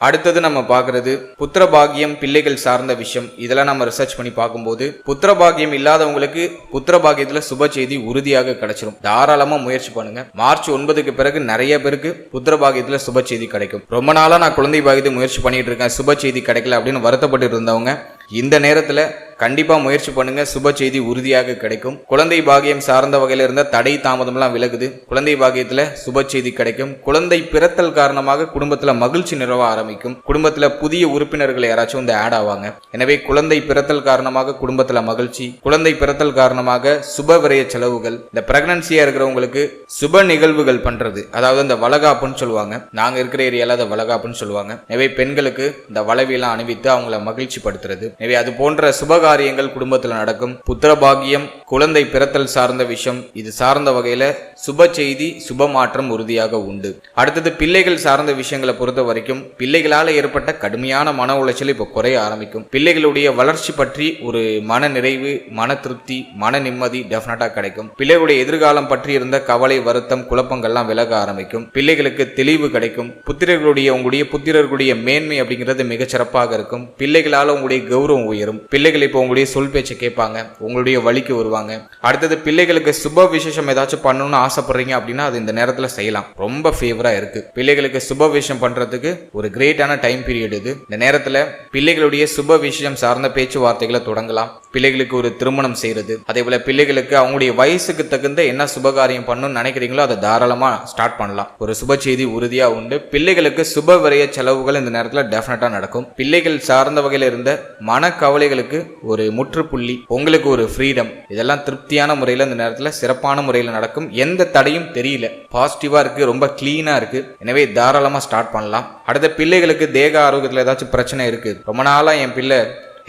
அடுத்தது நம்ம பார்க்கறது புத்திரபாகியம், பிள்ளைகள் சார்ந்த விஷயம். இதெல்லாம் நம்ம ரிசர்ச் பண்ணி பார்க்கும்போது புத்திரபாகியம் இல்லாதவங்களுக்கு புத்திரபாகியத்துல சுப செய்தி உறுதியாக கிடைச்சிடும். தாராளமா முயற்சி பண்ணுங்க. மார்ச் 9க்கு பிறகு நிறைய பேருக்கு புத்திரபாகியத்துல சுப செய்தி கிடைக்கும். ரொம்ப நாளா நான் குழந்தை பாகியத்தை முயற்சி பண்ணிட்டு இருக்கேன், சுப செய்தி கிடைக்கல அப்படின்னு வருத்தப்பட்டு இருந்தவங்க இந்த நேரத்துல கண்டிப்பா முயற்சி பண்ணுங்க, சுப செய்தி உறுதியாக கிடைக்கும். குழந்தை பாகியம் சார்ந்த வகையில இருந்த தடை தாமதம்லாம் விலகுது. குழந்தை பாகியத்துல சுப செய்தி கிடைக்கும். குழந்தை பிறத்தல் காரணமாக குடும்பத்துல மகிழ்ச்சி நிலவ ஆரம்பிக்கும். குடும்பத்துல புதிய உறுப்பினர்கள் யாராச்சும் வந்து ஆட் ஆவாங்க. எனவே குழந்தை பிறத்தல் காரணமாக குடும்பத்துல மகிழ்ச்சி, குழந்தை பிறத்தல் காரணமாக சுப விரய செலவுகள், இந்த பிரெக்னன்சியா இருக்கிறவங்களுக்கு சுப நிகழ்வுகள் பண்றது, அதாவது இந்த வளகாப்புன்னு சொல்லுவாங்க, நாங்க இருக்கிற ஏரியால அதை வளகாப்புன்னு சொல்லுவாங்க. எனவே பெண்களுக்கு இந்த வளவியெல்லாம் அணிவித்து அவங்கள மகிழ்ச்சி படுத்துறது. எனவே அது போன்ற சுபகாரியங்கள் குடும்பத்தில் நடக்கும். புத்திர பாகியம், குழந்தை பிறத்தல் சார்ந்த விஷயம், இது சார்ந்த வகையில சுப செய்தி, சுப மாற்றம் உறுதியாக உண்டு. அடுத்தது பிள்ளைகள் சார்ந்த விஷயங்களை பொறுத்த வரைக்கும் பிள்ளைகளால் ஏற்பட்ட கடுமையான மன உளைச்சல் இப்போ குறைய ஆரம்பிக்கும். பிள்ளைகளுடைய வளர்ச்சி பற்றி ஒரு மன நிறைவு, மன திருப்தி, மன நிம்மதி டெஃபினட்டா கிடைக்கும். பிள்ளைகளுடைய எதிர்காலம் பற்றி இருந்த கவலை, வருத்தம், குழப்பங்கள்லாம் விலக ஆரம்பிக்கும். பிள்ளைகளுக்கு தெளிவு கிடைக்கும். உங்களுடைய புத்திரர்களுடைய மேன்மை அப்படிங்கிறது மிகச் சிறப்பாக இருக்கும். பிள்ளைகளால் உங்களுடைய கௌரவம் உயரும். பிள்ளைகள் இப்போ உங்களுடைய சொல் பேச்சை கேட்பாங்க, உங்களுடைய வழிக்கு வருவாங்க. அடுத்தது பிள்ளைகளுக்கு சுப விசேஷம் ஏதாச்சும் பண்ணணும்னு ஆசைப்படுறீங்க அப்படின்னா அது இந்த நேரத்தில் செய்யலாம். ரொம்ப ஃபேவரா இருக்கு. பிள்ளைகளுக்கு சுப விஷயம் பண்றதுக்கு ஒரு கிரேட்டான டைம் பீரியட் இது. இந்த நேரத்தில் பிள்ளைகளுடைய சுப விஷயம் சார்ந்த பேச்சுவார்த்தைகளை தொடங்கலாம். பிள்ளைகளுக்கு ஒரு திருமணம் செய்யறது, அதே போல பிள்ளைகளுக்கு அவங்களுடைய வயசுக்கு தகுந்த என்ன சுபகாரியம் பண்ணணும்னு நினைக்கிறீங்களோ அதை தாராளமா ஸ்டார்ட் பண்ணலாம். ஒரு சுப செய்தி உறுதியா உண்டு. பிள்ளைகளுக்கு சுப விரய செலவுகள் இந்த நேரத்தில் டெஃபினட்டா நடக்கும். பிள்ளைகள் சார்ந்த வகையில் இருந்த மன கவலைகளுக்கு ஒரு முற்றுப்புள்ளி, உங்களுக்கு ஒரு ஃப்ரீடம், இதெல்லாம் திருப்தியான முறையில் இந்த நேரத்தில் சிறப்பான முறையில் நடக்கும். எந்த தடையும் தெரியல, பாசிட்டிவா இருக்கு, ரொம்ப கிளீனா இருக்கு. எனவே தாராளமா ஸ்டார்ட் பண்ணலாம். அடுத்த பிள்ளைகளுக்கு தேக ஆரோக்கியத்தில் ஏதாச்சும் பிரச்சனை இருக்கு, ரொம்ப நாளா என் பிள்ளை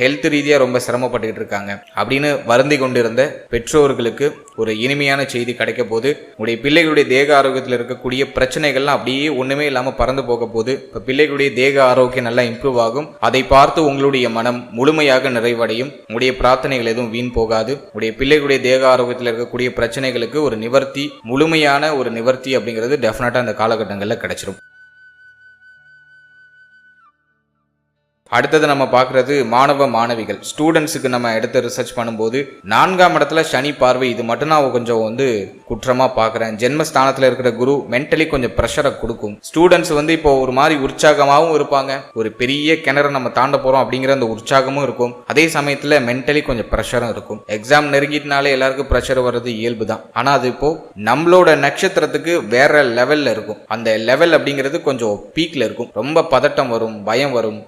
ஹெல்த் ரீதியாக ரொம்ப சிரமப்பட்டுக்கிட்டு இருக்காங்க அப்படின்னு வருந்தி கொண்டிருந்த பெற்றோர்களுக்கு ஒரு இனிமையான செய்தி கிடைக்க போது. உங்களுடைய பிள்ளைகளுடைய தேக ஆரோக்கியத்தில் இருக்கக்கூடிய பிரச்சனைகள்லாம் அப்படியே ஒன்றுமே இல்லாமல் பறந்து போக போது. இப்போ பிள்ளைகளுடைய தேக ஆரோக்கியம் நல்லா இம்ப்ரூவ் ஆகும். அதை பார்த்து உங்களுடைய மனம் முழுமையாக நிறைவடையும். உங்களுடைய பிரார்த்தனைகள் எதுவும் வீண் போகாது. உங்களுடைய பிள்ளைகளுடைய தேக ஆரோக்கியத்தில் இருக்கக்கூடிய பிரச்சனைகளுக்கு ஒரு நிவர்த்தி, முழுமையான ஒரு நிவர்த்தி அப்படிங்கிறது டெஃபினட்டாக இந்த காலகட்டங்களில் கிடைச்சிரும். அடுத்தது நம்ம பார்க்கறது மாணவ மாணவிகள், ஸ்டூடெண்ட்ஸுக்கு நம்ம எடுத்து ரிசர்ச் பண்ணும்போது 4ஆம் இடத்துல சனி பார்வை, இது மட்டும் நான் கொஞ்சம் குற்றமா பார்க்குறேன். ஜென்மஸ்தானத்தில் இருக்கிற குரு மென்டலி கொஞ்சம் ப்ரெஷரை கொடுக்கும். ஸ்டூடெண்ட்ஸ் இப்போ ஒரு மாதிரி உற்சாகமாகவும் இருப்பாங்க, ஒரு பெரிய கிணறு நம்ம தாண்ட போகிறோம் அப்படிங்கிற அந்த உற்சாகமும் இருக்கும். அதே சமயத்தில் மென்டலி கொஞ்சம் ப்ரெஷரும் இருக்கும். எக்ஸாம் நெருங்கிட்டனாலே எல்லாருக்கும் ப்ரெஷர் வர்றது இயல்பு தான். ஆனால் அது நம்மளோட நட்சத்திரத்துக்கு வேற லெவலில் இருக்கும். அந்த லெவல் அப்படிங்கிறது கொஞ்சம் பீக்கில் இருக்கும். ரொம்ப பதட்டம் வரும், பயம் வரும்,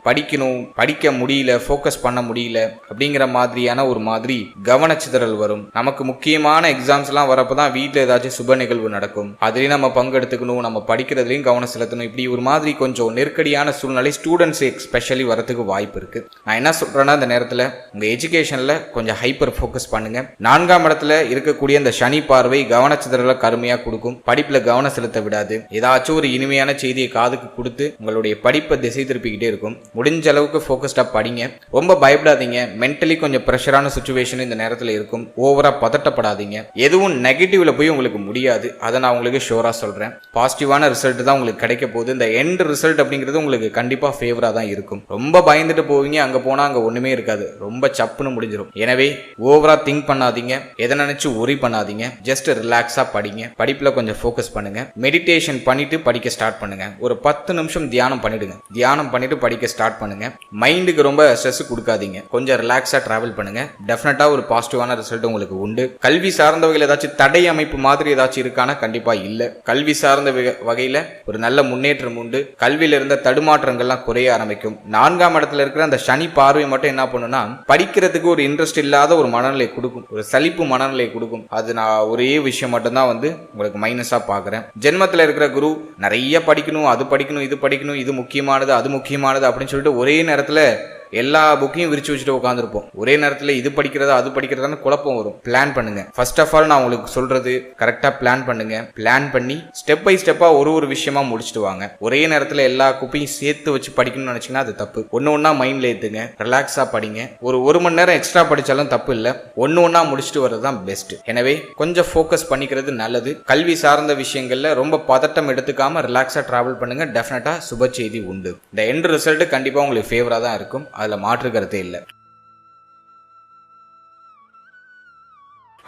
படிக்க முடியல, ஃபோக்கஸ் பண்ண முடியல அப்படிங்கிற மாதிரியான ஒரு மாதிரி கவனச்சிதறல் வரும். நமக்கு முக்கியமான எக்ஸாம்ஸ் எல்லாம் வரப்பதான் வீட்டில் ஏதாச்சும் சுப நிகழ்வு நடக்கும், அதுலேயும் நம்ம பங்கெடுத்துக்கணும், நம்ம படிக்கிறதுலையும் கவனம் செலுத்தணும். இப்படி ஒரு மாதிரி கொஞ்சம் நெருக்கடியான சூழ்நிலை ஸ்டூடெண்ட்ஸ் எஸ்பெஷலி வரத்துக்கு வாய்ப்பு இருக்கு. நான் என்ன சொல்றேன்னா, இந்த நேரத்தில் உங்க எஜுகேஷன்ல கொஞ்சம் ஹைப்பர் ஃபோக்கஸ் பண்ணுங்க. 4ஆம் இடத்துல இருக்கக்கூடிய இந்த சனி பார்வை கவனச்சிதறலை கருமையா கொடுக்கும். படிப்புல கவனம் செலுத்த விடாது. ஏதாச்சும் ஒரு இனிமையான செய்தியை காதுக்கு கொடுத்து உங்களுடைய படிப்பை திசை திருப்பிக்கிட்டே இருக்கும். முடிஞ்ச அளவுக்கு ஃபோக்கஸ்டா படிங்க. ரொம்ப பயப்படாதீங்க. மென்டலி கொஞ்சம் ப்ரெஷரான சிச்சுவேஷன் இந்த நேரத்தில் இருக்கும். ஓவரா பதட்டப்படாதீங்க. எதுவும் நெகட்டிவ்ல போய் உங்களுக்கு முடியாது. அதை நான் உங்களுக்கு ஷோரா சொல்றேன். பாசிட்டிவான ரிசல்ட் தான் உங்களுக்கு கிடைக்க போகுது. இந்த எண்ட் ரிசல்ட் அப்படிங்கிறது உங்களுக்கு கண்டிப்பா ஃபேவரா தான் இருக்கும். ரொம்ப பயந்துட்டு போவீங்க, அங்க போனா அங்க ஒண்ணுமே இருக்காது, ரொம்ப சப்புன்னு முடிஞ்சிடும். எனவே ஓவரா திங்க் பண்ணாதீங்க, எதை நினைச்சு ஒரி பண்ணாதீங்க. ஜஸ்ட் ரிலாக்ஸா படிங்க. படிப்புல கொஞ்சம் ஃபோக்கஸ் பண்ணுங்க. மெடிடேஷன் பண்ணிட்டு படிக்க ஸ்டார்ட் பண்ணுங்க. ஒரு 10 நிமிஷம் தியானம் பண்ணிடுங்க. தியானம் பண்ணிட்டு படிக்க ஸ்டார்ட் பண்ணுங்க. மைண்டுக்கு ரொம்ப ஸ்ட்ரெஸ் கொடுக்காதீங்க. கொஞ்சம் ரிலாக்ஸா டிராவல் பண்ணுங்க. டெஃபினட்டா ஒரு பாசிட்டிவான ரிசல்ட் உங்களுக்கு உண்டு. கல்வி சார்ந்த வகையில் ஏதாச்சும் தடை அமைப்பு மாதிரி ஏதாச்சும் இருக்கானா கண்டிப்பா இல்ல. கல்வி சார்ந்த வகையில ஒரு நல்ல முன்னேற்றம் உண்டு. கல்வியில இருந்த தடுமாற்றங்கள்லாம் குறைய ஆரம்பிக்கும். 4ஆம் இடத்துல இருக்கிற அந்த சனி பார்வை மட்டும் என்ன பண்ணுன்னா, படிக்கிறதுக்கு ஒரு இன்ட்ரெஸ்ட் இல்லாத ஒரு மனநிலை கொடுக்கும், ஒரு சலிப்பு மனநிலை கொடுக்கும். அது நான் ஒரே விஷயம் மட்டும்தான் உங்களுக்கு மைனஸா பாக்குறேன். ஜென்மத்துல இருக்கிற குரு நிறைய படிக்கணும், அது படிக்கணும், இது படிக்கணும், இது முக்கியமானது, அது முக்கியமானது அப்படின்னு சொல்லிட்டு ஒரே நேரத்துல எல்லா புக்கையும் விரிச்சு வச்சுட்டு உட்காந்துருப்போம். ஒரே நேரத்தில் இது படிக்கிறதா அது படிக்கிறதான்னு குழப்பம் வரும். பிளான் பண்ணுங்க. ஃபர்ஸ்ட் ஆஃப் ஆல் நான் உங்களுக்கு சொல்றது, கரெக்டா பிளான் பண்ணுங்க. பிளான் பண்ணி ஸ்டெப் பை ஸ்டெப்பா ஒரு விஷயமா முடிச்சுட்டு வாங்க. ஒரே நேரத்தில் எல்லா குப்பையும் சேர்த்து வச்சு படிக்கணும்னு நினைச்சீங்கன்னா அது தப்பு. ஒன்னா மைண்ட்ல ஏத்துங்க, ரிலாக்ஸா படிங்க. ஒரு மணி நேரம் எக்ஸ்ட்ரா படிச்சாலும் தப்பு இல்லை. ஒன்னா முடிச்சுட்டு வர்றது தான் பெஸ்ட். எனவே கொஞ்சம் ஃபோக்கஸ் பண்ணிக்கிறது நல்லது. கல்வி சார்ந்த விஷயங்கள்ல ரொம்ப பதட்டம் எடுத்துக்காம ரிலாக்ஸா டிராவல் பண்ணுங்க. டெஃபினட்டா சுப செய்தி உண்டு. இந்த எண்ட் ரிசல்ட் கண்டிப்பா உங்களுக்கு ஃபேவரா தான் இருக்கும். அதுல மாற்று கருத்தே இல்லை.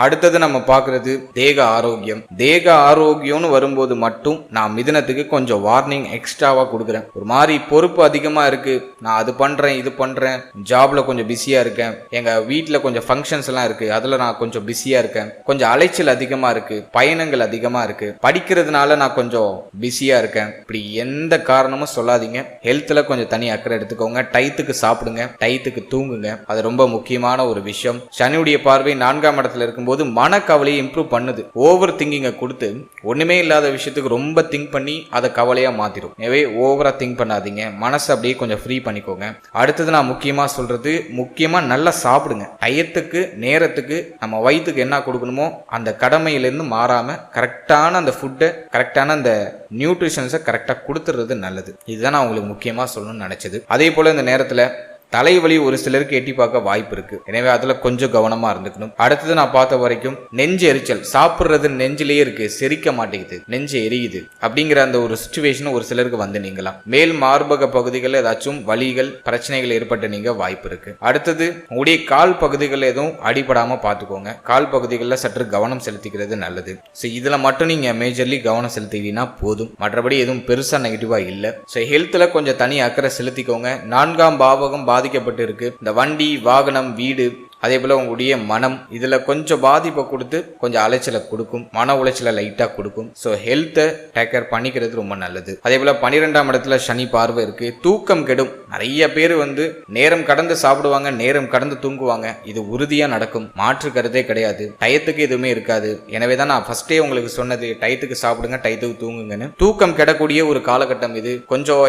அடுத்தது நம்ம பார்க்கறது தேக ஆரோக்கியம். தேக ஆரோக்கியம்னு வரும்போது மட்டும் நான் மிதுனத்துக்கு கொஞ்சம் வார்னிங் எக்ஸ்ட்ராவா கொடுக்குறேன். ஒரு மாதிரி பொறுப்பு அதிகமா இருக்கு, நான் அது பண்றேன் இது பண்றேன், ஜாப்ல கொஞ்சம் பிஸியா இருக்கேன், எங்க வீட்டுல கொஞ்சம் ஃபங்க்ஷன்ஸ் எல்லாம் இருக்கு, அதுல நான் கொஞ்சம் பிஸியா இருக்கேன், கொஞ்சம் அலைச்சல் அதிகமா இருக்கு, பயணங்கள் அதிகமா இருக்கு, படிக்கிறதுனால நான் கொஞ்சம் பிஸியா இருக்கேன், இப்படி எந்த காரணமும் சொல்லாதீங்க. ஹெல்த்ல கொஞ்சம் தனி அக்கறை எடுத்துக்கோங்க. டயத்துக்கு சாப்பிடுங்க, டயத்துக்கு தூங்குங்க, அது ரொம்ப முக்கியமான ஒரு விஷயம். சனியுடைய பார்வை 4ஆம் இடத்துல இருக்கும்போது மனக்கவலையை இம்ப்ரூவ் பண்ணுது. ஓவர் திங்கிங்கை கொடுத்து ஒண்ணுமே இல்லாத விஷயத்துக்கு ரொம்ப திங்க் பண்ணி அதை கவலையா மாத்திரும். எனவே ஓவரா திங்க் பண்ணாதீங்க, மனசை அப்படியே கொஞ்சம் ஃப்ரீ பண்ணிக்கோங்க. அடுத்தது நான் முக்கியமா சொல்றது, முக்கியமா நல்லா சாப்பிடுங்க. டயத்துக்கு நேரத்துக்கு நம்ம வயிற்றுக்கு என்ன கொடுக்கணுமோ அந்த கடமையிலிருந்து மாறாம கரெக்டான அந்த ஃபுட்டை, கரெக்டான அந்த நியூட்ரிஷன்ஸை கரெக்டா கொடுத்துறது நல்லது. இதுதான் நான் உங்களுக்கு முக்கியமா சொல்லணும்னு நினைச்சது. அதே போல இந்த நேரத்துல தலைவலி ஒரு சிலருக்கு எட்டி பார்க்க வாய்ப்பு இருக்கு, எனவே அதுல கொஞ்சம் கவனமா இருந்துக்கணும். அடுத்தது நான் பார்த்த வரைக்கும் நெஞ்சு எரிச்சல், சாப்பிட்றது நெஞ்சிலேயே இருக்கு, செரிக்க மாட்டேங்குது, நெஞ்சு எரியுது அப்படிங்கிற அந்த ஒரு சிச்சுவேஷன் ஒரு சிலருக்கு வந்து நீங்களாம். மேல் மார்பக பகுதிகளில் ஏதாச்சும் வலிகள் பிரச்சனைகள் ஏற்பட்டு நீங்க வாய்ப்பு இருக்கு. அடுத்தது உங்களுடைய கால் பகுதிகளில் எதுவும் அடிபடாம பார்த்துக்கோங்க. கால் பகுதிகளில் சற்று கவனம் செலுத்திக்கிறது நல்லது. ஸோ இதுல மட்டும் நீங்க மேஜர்லி கவனம் செலுத்திக்கிட்டீங்கன்னா போதும், மற்றபடி எதுவும் பெருசா நெகட்டிவா இல்லை. ஸோ ஹெல்த்ல கொஞ்சம் தனி அக்கறை செலுத்திக்கோங்க. 4ஆம் பாவகம் பாதிக்கப்பட்டு இருக்கு. இந்த வண்டி வாகனம் வீடு அதே போல உங்களுடைய மனம் இதுல கொஞ்சம் பாதிப்பை கொடுத்து கொஞ்சம் அலைச்சலை கொடுக்கும், மன உளைச்சலை லைட்டா கொடுக்கும். ஸோ ஹெல்த்தை டேக் கேர் பண்ணிக்கிறது ரொம்ப நல்லது. அதே போல 12ஆம் இடத்துல சனி பார்வை இருக்கு, தூக்கம் கெடும். நிறைய பேர் நேரம் கடந்து சாப்பிடுவாங்க, நேரம் கடந்து தூங்குவாங்க. இது உறுதியா நடக்கும், மாற்று கருத்தே கிடையாது. டயத்துக்கு எதுவுமே இருக்காது. எனவே தான் நான் ஃபர்ஸ்டே உங்களுக்கு சொன்னது, டயத்துக்கு சாப்பிடுங்க, டயத்துக்கு தூங்குங்கன்னு. தூக்கம் கெடக்கூடிய ஒரு காலகட்டம் இது. கொஞ்சம்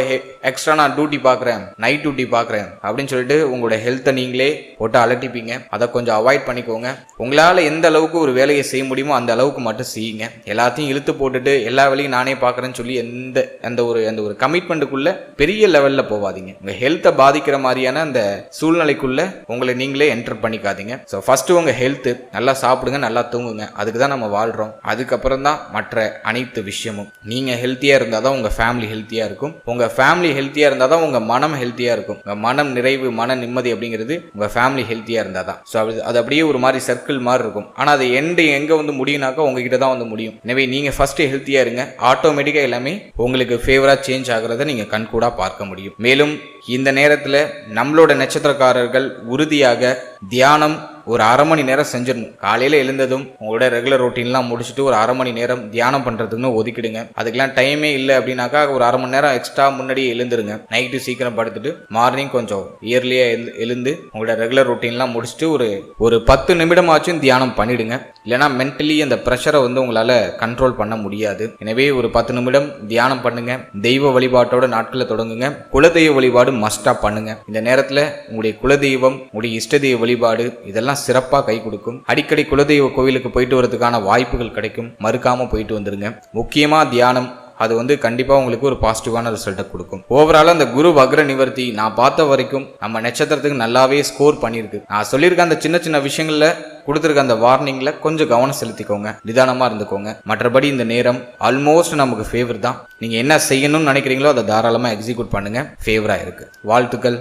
எக்ஸ்ட்ரா நான் டியூட்டி பாக்குறேன், நைட் டியூட்டி பாக்குறேன் அப்படின்னு சொல்லிட்டு உங்களோட ஹெல்த்தை நீங்களே போட்டு அலட்டிப்பீங்க. அதை கொஞ்சம் அவாய்ட் பண்ணிக்கோங்க. உங்களால் எந்த அளவுக்கு ஒரு வேலையை செய்ய முடியுமோ அந்த அளவுக்கு மட்டும் செய்யுங்க. எல்லாத்தையும் இழுத்து போட்டுட்டு எல்லா வேலையும் நானே பார்க்குறேன்னு சொல்லி அந்த ஒரு கமிட்மெண்ட்டுக்குள்ள பெரிய லெவலில் போகாதீங்க. உங்கள் ஹெல்த்தை பாதிக்கிற மாதிரியான அந்த சூழ்நிலைக்குள்ள உங்களை நீங்களே என்டர் பண்ணிக்காதீங்க. ஸோ ஃபர்ஸ்ட் உங்கள் ஹெல்த்து, நல்லா சாப்பிடுங்க, நல்லா தூங்குங்க. அதுக்கு தான் நம்ம வாழ்கிறோம். அதுக்கப்புறம் தான் மற்ற அனைத்து விஷயமும். நீங்கள் ஹெல்த்தியாக இருந்தால் தான் உங்கள் ஃபேமிலி ஹெல்த்தியாக இருக்கும். உங்கள் ஃபேமிலி ஹெல்த்தியாக இருந்தால் தான் உங்கள் மனம் ஹெல்த்தியாக இருக்கும். உங்கள் மனம் நிறைவு, மன நிம்மதி அப்படிங்கிறது உங்கள் ஃபேமிலி ஹெல்த்தியாக இருந்தால் தான். ஸோ அது அப்படியே ஒரு மாதிரி சர்க்கிள் மாதிரி இருக்கும். ஆனால் அது எங்கே முடியும்னாக்கா உங்ககிட்ட தான் முடியும். எனவே நீங்கள் ஃபர்ஸ்ட் ஹெல்த்தியா இருங்க, ஆட்டோமேட்டிக்காக எல்லாமே உங்களுக்கு ஃபேவரா சேஞ்ச் ஆகிறத நீங்கள் கண்கூடா பார்க்க முடியும். மேலும் இந்த நேரத்தில் நம்மளோட நட்சத்திரக்காரர்கள் உறுதியாக தியானம் ஒரு 1/2 மணி நேரம் செஞ்சிடணும். காலையில் எழுந்ததும் உங்களோட ரெகுலர் ரொட்டீன்லாம் முடிச்சுட்டு ஒரு 1/2 மணி நேரம் தியானம் பண்ணுறதுக்குன்னு ஒதுக்கிடுங்க. அதுக்கெல்லாம் டைமே இல்லை அப்படின்னாக்கா ஒரு 1/2 மணி நேரம் எக்ஸ்ட்ரா முன்னாடியே எழுந்துருங்க. நைட்டு சீக்கிரம் படுத்துட்டு மார்னிங் கொஞ்சம் இயர்லியாக எழுந்து உங்களோட ரெகுலர் ரொட்டீன்லாம் முடிச்சுட்டு ஒரு 10 நிமிடமாச்சும் தியானம் பண்ணிடுங்க. இல்லைனா மென்டலி அந்த ப்ரெஷரை உங்களால் கண்ட்ரோல் பண்ண முடியாது. எனவே ஒரு 10 நிமிடம் தியானம் பண்ணுங்க. தெய்வ வழிபாட்டோட நாட்களை தொடங்குங்க. குலதெய்வ வழிபாடு மஸ்டாக பண்ணுங்க. இந்த நேரத்தில் உங்களுடைய குலதெய்வம், உங்களுடைய இஷ்ட தெய்வ வழிபாடு இதெல்லாம் சிறப்பா கை கொடுக்கும். அடிக்கடி குலதெய்வ கோவிலுக்கு போயிட்டு வரதுக்கான வாய்ப்புகள் கிடைக்கும். மறுக்காம போயிட்டு வந்துருங்க. முக்கியமா தியானம், அது கண்டிப்பா உங்களுக்கு ஒரு பாசிட்டிவான ரிசல்ட்டை கொடுக்கும். ஓவரால் அந்த குரு வக்ர நிவர்த்தி நான் பார்த்த வரைக்கும் நம்ம நட்சத்திரத்துக்கு நல்லாவே ஸ்கோர் பண்ணியிருக்கு. நான் சொல்லியிருக்க அந்த சின்ன சின்ன விஷயங்கள்ல கொடுத்துருக்க அந்த வார்னிங்ல கொஞ்சம் கவனம் செலுத்திக்கோங்க, நிதானமா இருந்துக்கோங்க. மற்றபடி இந்த நேரம் ஆல்மோஸ்ட் நமக்கு ஃபேவர் தான். நீங்க என்ன செய்யணும்னு நினைக்கிறீங்களோ அதை தாராளமா எக்ஸிக்யூட் பண்ணுங்க. ஃபேவரா இருக்கு. வாழ்த்துக்கள்.